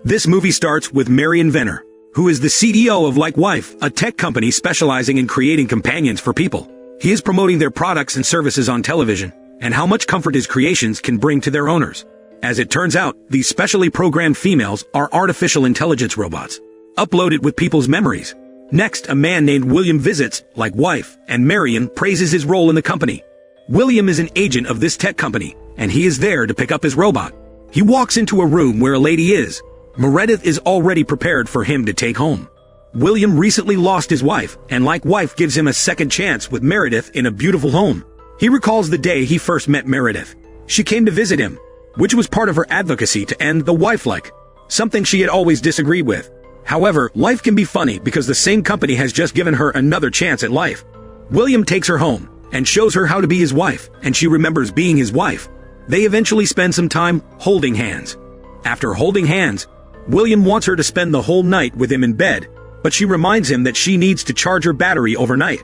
This movie starts with Marion Venner, who is the CEO of A.I.wife, a tech company specializing in creating companions for people. He is promoting their products and services on television, and how much comfort his creations can bring to their owners. As it turns out, these specially programmed females are artificial intelligence robots, uploaded with people's memories. Next, a man named William visits A.I.wife, and Marion praises his role in the company. William is an agent of this tech company, and he is there to pick up his robot. He walks into a room where a lady is. Meredith is already prepared for him to take home. William recently lost his wife, and A.I.wife gives him a second chance with Meredith in a beautiful home. He recalls the day he first met Meredith. She came to visit him, which was part of her advocacy to end the wifelike, something she had always disagreed with. However, life can be funny because the same company has just given her another chance at life. William takes her home and shows her how to be his wife, and she remembers being his wife. They eventually spend some time holding hands. After holding hands, William wants her to spend the whole night with him in bed, but she reminds him that she needs to charge her battery overnight.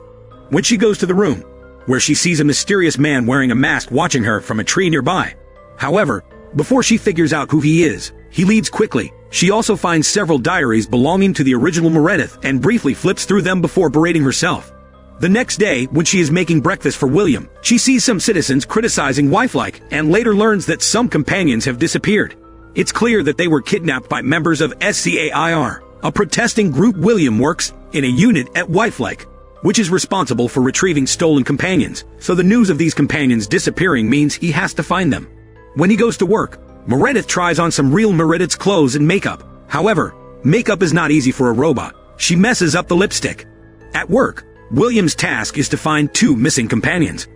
When she goes to the room, where she sees a mysterious man wearing a mask watching her from a tree nearby. However, before she figures out who he is, he leaves quickly. She also finds several diaries belonging to the original Meredith and briefly flips through them before berating herself. The next day, when she is making breakfast for William, she sees some citizens criticizing Wifelike and later learns that some companions have disappeared. It's clear that they were kidnapped by members of SCAIR, a protesting group. William works in a unit at Wifelike, which is responsible for retrieving stolen companions, so the news of these companions disappearing means he has to find them. When he goes to work, Meredith tries on some real Meredith's clothes and makeup. However, makeup is not easy for a robot. She messes up the lipstick. At work, William's task is to find two missing companions.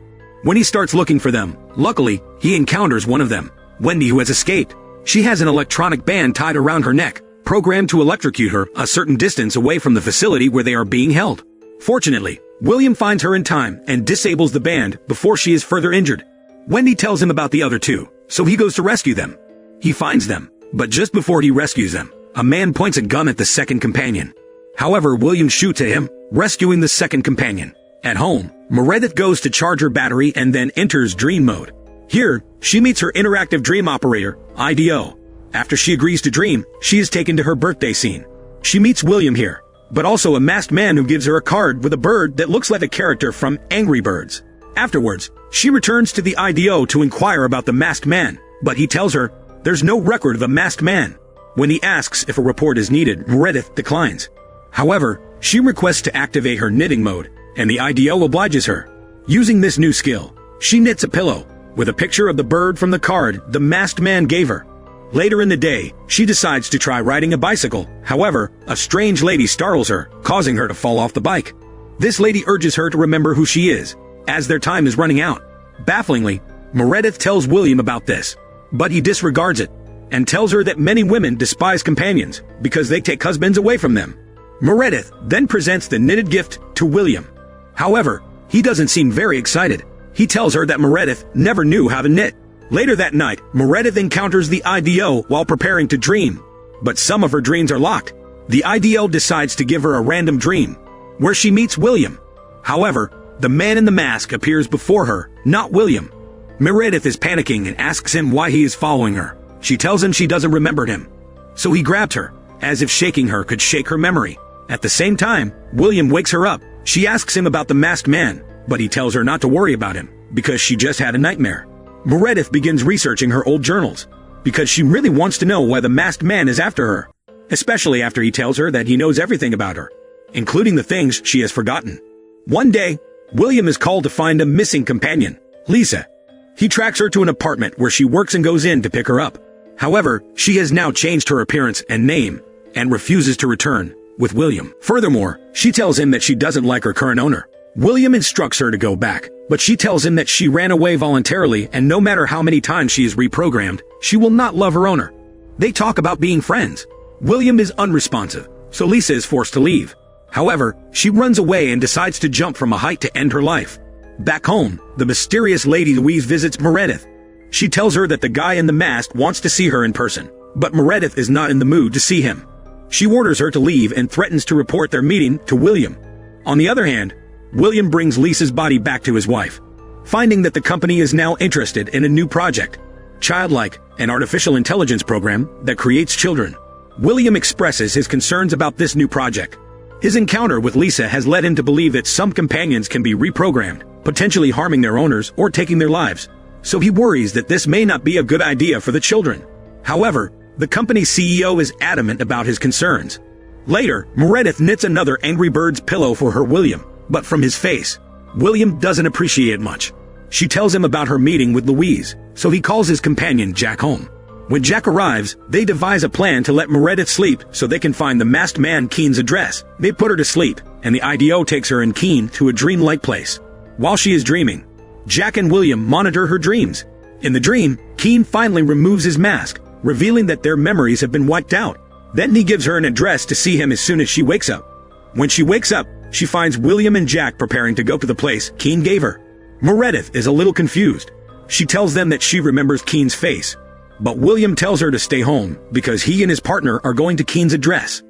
When he starts looking for them, luckily, he encounters one of them, Wendy, who has escaped. She has an electronic band tied around her neck, programmed to electrocute her a certain distance away from the facility where they are being held. Fortunately, William finds her in time and disables the band before she is further injured. Wendy tells him about the other two, so he goes to rescue them. He finds them, but just before he rescues them, a man points a gun at the second companion. However, William shoots at him, rescuing the second companion. At home, Meredith goes to charge her battery and then enters dream mode. Here, she meets her interactive dream operator, IDO. After she agrees to dream, she is taken to her birthday scene. She meets William here, but also a masked man who gives her a card with a bird that looks like a character from Angry Birds. Afterwards, she returns to the IDO to inquire about the masked man, but he tells her there's no record of a masked man. When he asks if a report is needed, Meredith declines. However, she requests to activate her knitting mode, and the IDO obliges her. Using this new skill, she knits a pillow with a picture of the bird from the card the masked man gave her. Later in the day, she decides to try riding a bicycle. However, a strange lady startles her, causing her to fall off the bike. This lady urges her to remember who she is, as their time is running out. Bafflingly, Meredith tells William about this, but he disregards it, and tells her that many women despise companions because they take husbands away from them. Meredith then presents the knitted gift to William. However, he doesn't seem very excited. He tells her that Meredith never knew how to knit. Later that night, Meredith encounters the IDO while preparing to dream, but some of her dreams are locked. The IDO decides to give her a random dream, where she meets William. However, the man in the mask appears before her, not William. Meredith is panicking and asks him why he is following her. She tells him she doesn't remember him, so he grabbed her, as if shaking her could shake her memory. At the same time, William wakes her up. She asks him about the masked man, but he tells her not to worry about him, because she just had a nightmare. Meredith begins researching her old journals, because she really wants to know why the masked man is after her, especially after he tells her that he knows everything about her, including the things she has forgotten. One day, William is called to find a missing companion, Lisa. He tracks her to an apartment where she works and goes in to pick her up. However, she has now changed her appearance and name, and refuses to return with William. Furthermore, she tells him that she doesn't like her current owner. William instructs her to go back, but she tells him that she ran away voluntarily and no matter how many times she is reprogrammed, she will not love her owner. They talk about being friends. William is unresponsive, so Lisa is forced to leave. However, she runs away and decides to jump from a height to end her life. Back home, the mysterious Lady Louise visits Meredith. She tells her that the guy in the mask wants to see her in person, but Meredith is not in the mood to see him. She orders her to leave and threatens to report their meeting to William. On the other hand, William brings Lisa's body back to his wife, finding that the company is now interested in a new project, Childlike, an artificial intelligence program that creates children. William expresses his concerns about this new project. His encounter with Lisa has led him to believe that some companions can be reprogrammed, potentially harming their owners or taking their lives. So he worries that this may not be a good idea for the children. However, the company's CEO is adamant about his concerns. Later, Meredith knits another Angry Birds pillow for her William, but from his face, William doesn't appreciate it much. She tells him about her meeting with Louise, so he calls his companion Jack home. When Jack arrives, they devise a plan to let Meredith sleep so they can find the masked man Keen's address. They put her to sleep, and the IDO takes her and Keen to a dreamlike place. While she is dreaming, Jack and William monitor her dreams. In the dream, Keen finally removes his mask, revealing that their memories have been wiped out. Then he gives her an address to see him as soon as she wakes up. When she wakes up, she finds William and Jack preparing to go to the place Keen gave her. Meredith is a little confused. She tells them that she remembers Keen's face, but William tells her to stay home because he and his partner are going to Keen's address.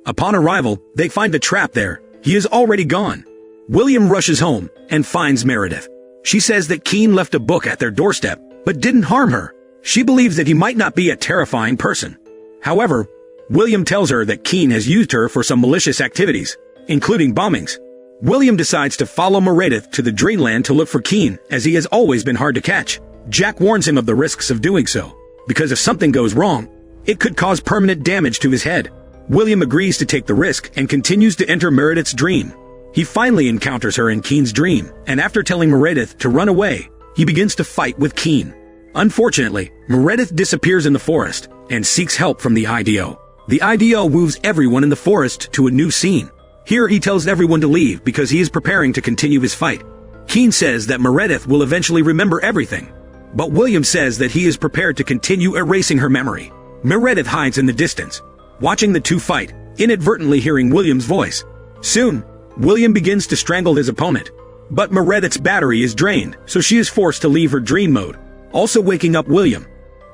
Upon arrival, they find the trap there. He is already gone. William rushes home and finds Meredith. She says that Keen left a book at their doorstep, but didn't harm her. She believes that he might not be a terrifying person. However, William tells her that Keen has used her for some malicious activities, including bombings. William decides to follow Meredith to the Dreamland to look for Keen, as he has always been hard to catch. Jack warns him of the risks of doing so, because if something goes wrong, it could cause permanent damage to his head. William agrees to take the risk and continues to enter Meredith's dream. He finally encounters her in Keen's dream, and after telling Meredith to run away, he begins to fight with Keen. Unfortunately, Meredith disappears in the forest and seeks help from the IDO. The IDO moves everyone in the forest to a new scene. Here he tells everyone to leave because he is preparing to continue his fight. Keen says that Meredith will eventually remember everything, but William says that he is prepared to continue erasing her memory. Meredith hides in the distance, watching the two fight, inadvertently hearing William's voice. Soon, William begins to strangle his opponent, but Meredith's battery is drained, so she is forced to leave her dream mode, also waking up William.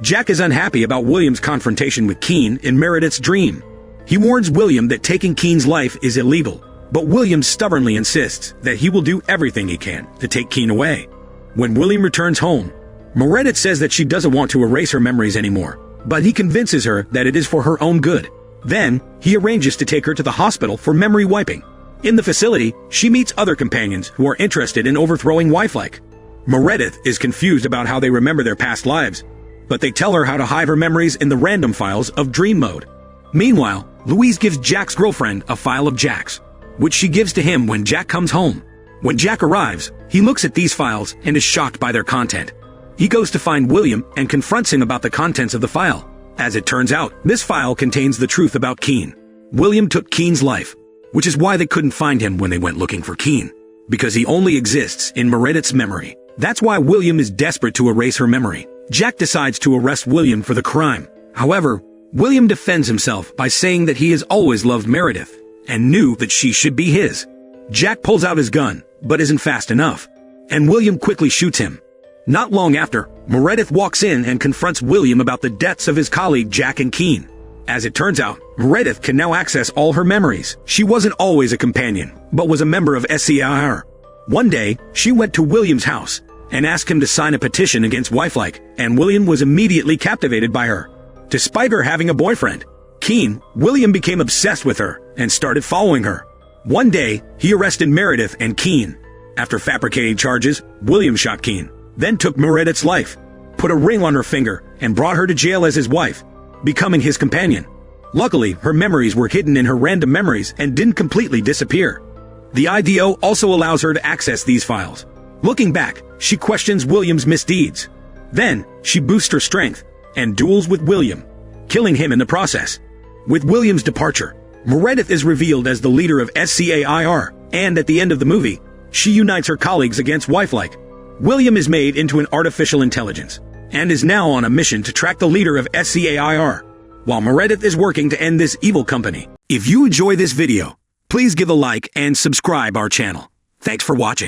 Jack is unhappy about William's confrontation with Keen in Meredith's dream. He warns William that taking Keen's life is illegal, but William stubbornly insists that he will do everything he can to take Keen away. When William returns home, Meredith says that she doesn't want to erase her memories anymore, but he convinces her that it is for her own good. Then, he arranges to take her to the hospital for memory wiping. In the facility, she meets other companions who are interested in overthrowing Wifelike. Meredith is confused about how they remember their past lives, but they tell her how to hide her memories in the random files of dream mode. Meanwhile, Louise gives Jack's girlfriend a file of Jack's, which she gives to him when Jack comes home. When Jack arrives, he looks at these files and is shocked by their content. He goes to find William and confronts him about the contents of the file. As it turns out, this file contains the truth about Keen. William took Keen's life, which is why they couldn't find him when they went looking for Keen, because he only exists in Meredith's memory. That's why William is desperate to erase her memory. Jack decides to arrest William for the crime. However, William defends himself by saying that he has always loved Meredith and knew that she should be his. Jack pulls out his gun, but isn't fast enough, and William quickly shoots him. Not long after, Meredith walks in and confronts William about the deaths of his colleague Jack and Keen. As it turns out, Meredith can now access all her memories. She wasn't always a companion, but was a member of SCIR. One day, she went to William's house and asked him to sign a petition against Wifelike, and William was immediately captivated by her. Despite her having a boyfriend, Keen, William became obsessed with her and started following her. One day, he arrested Meredith and Keen. After fabricating charges, William shot Keen, then took Meredith's life, put a ring on her finger, and brought her to jail as his wife, becoming his companion. Luckily, her memories were hidden in her random memories and didn't completely disappear. The IDO also allows her to access these files. Looking back, she questions William's misdeeds. Then, she boosts her strength and duels with William, killing him in the process. With William's departure, Meredith is revealed as the leader of SCAIR, and at the end of the movie, she unites her colleagues against Wifelike. William is made into an artificial intelligence, and is now on a mission to track the leader of SCAIR, while Meredith is working to end this evil company. If you enjoy this video, please give a like and subscribe our channel. Thanks for watching.